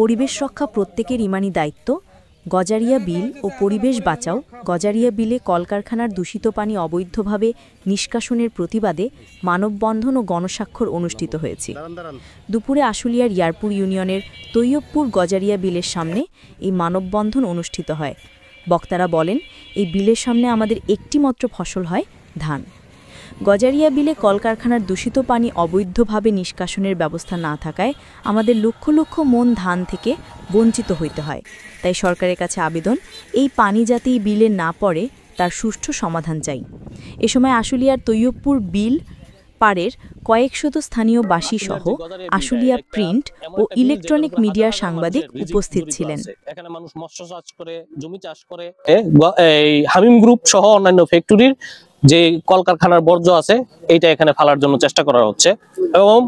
পরিবেশ রক্ষা প্রত্যেকের ইমানি দায়িত্ব। গজারিয়া বিল ও পরিবেশ বাঁচাও গজারিয়া বিলে কলকারখানার দূষিত পানি অবৈধভাবে নিষ্কাশনের প্রতিবাদে মানববন্ধন ও গণস্বাক্ষর অনুষ্ঠিত হয়েছে। দুপুরে আশুলিয়ার ইয়ারপুর ইউনিয়নের তৈয়বপুর গজারিয়া বিলের সামনে এই মানববন্ধন অনুষ্ঠিত হয়। বক্তারা বলেন, এই বিলের সামনে আমাদের একটি মাত্র ফসল হয়, ধান। গজারিয়া বিলে কলকারখানার দূষিত পানি অবৈধভাবে নিষ্কাশনের ব্যবস্থা না থাকায় আমাদের লক্ষ লক্ষ মন ধান থেকে বঞ্চিত হইতে হয়। তাই সরকারের কাছে আবেদন, এই পানি যাতে বিলে না পড়ে তার সুষ্ঠু সমাধান চাই। এ সময় আশুলিয়ার তৈয়বপুর বিল পাড়ের কয়েকশত স্থানীয় বাসী সহ আশুলিয়া প্রিন্ট ও ইলেকট্রনিক মিডিয়ার সাংবাদিক উপস্থিত ছিলেন। এখানে মানুষ মৎস্য চাষ করে, জমি চাষ করে, এই হামিম গ্রুপ সহ অন্যান্য ফ্যাক্টরির যে কলকারখানার বর্জ্য আছে এইটা এখানে ফেলার জন্য চেষ্টা করা হচ্ছে এবং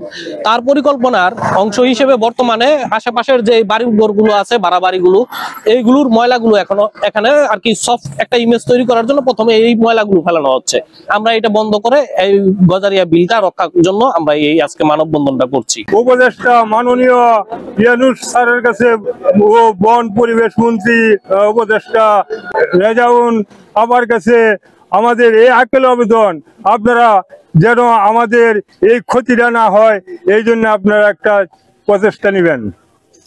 তার পরিকল্পনার অংশ হিসেবে বর্তমানে আশেপাশের যে বাড়িঘরগুলো আছে, ভাড়া বাড়িগুলো, এইগুলোর ময়লাগুলো এখানে আর কি সফট একটা ইমেজ তৈরি করার জন্য প্রথমে এই ময়লাগুলো ফেলানো হচ্ছে। আমরা এটা বন্ধ করে এই গজারিয়া বিলটা রক্ষার জন্য আমরা এই আজকে মানববন্ধনটা করছি। উপদেষ্টা মাননীয় ইউনূস স্যারের কাছে ও বন পরিবেশ মন্ত্রী উপদেষ্টা রেজাউল আমার কাছে আমাদের এই আকুল আবেদন, আপনারা যেন আমাদের এই ক্ষতিটা না হয় এই জন্য আপনারা একটা প্রচেষ্টা নেবেন।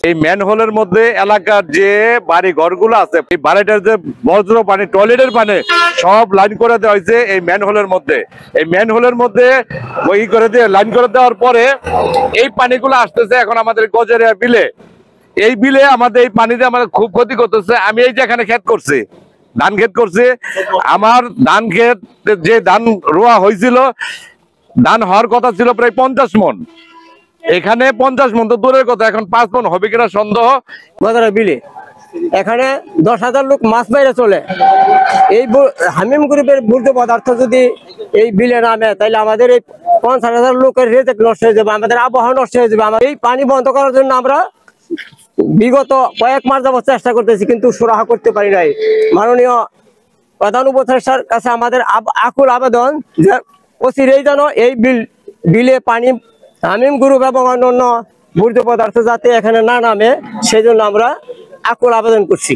এই ম্যানহোলের মধ্যে এলাকার যে বাড়ি ঘরগুলো আছে, এই বাড়িটার যে বজ্র পানি, টয়লেটের পানি সব লাইন করে দেওয়া হয়েছে এই ম্যানহোলের মধ্যে। এই ম্যানহোলের মধ্যে ওই করে দিয়ে লাইন করে দেওয়ার পরে এই পানিগুলো আসতেছে এখন আমাদের গজারিয়া বিলে। এই বিলে আমাদের এই পানিতে আমাদের খুব ক্ষতি করতেছে। আমি এই যে এখানে ক্ষেত করছি, ধান ক্ষেত করছি, আমার ধান ক্ষেত যে ধান রোয়া হয়েছিল, ধান হওয়ার কথা ছিল প্রায় 50 মন, এখানে 50 মন তো দূরের কথা, এখন 5 মন হবে কিনা সন্দেহ। গজারিয়া বিলে এখানে 10,000 লোক মাছ বাইরে চলে। এই হামিম গ্রুপের বর্জ্য পদার্থ যদি এই বিলে নামে তাহলে আমাদের এই 50,000 লোকের রেজেক নষ্ট হয়ে যাবে, আমাদের আবহাওয়া নষ্ট হয়ে যাবে। এই পানি বন্ধ করার জন্য আমরা বিগত কয়েক মাস যাবত চেষ্টা করতেছি, কিন্তু সুরাহা করতে পারি নাই। মাননীয় প্রধান উপদেষ্টার কাছে আমাদের আকুল আবেদন যে অচিরেই যেন এই বিলে পানি হামিম গ্রুপ এবং অন্যান্য বর্জ্য পদার্থ যাতে এখানে না নামে সেই জন্য আমরা আকুল আবেদন করছি।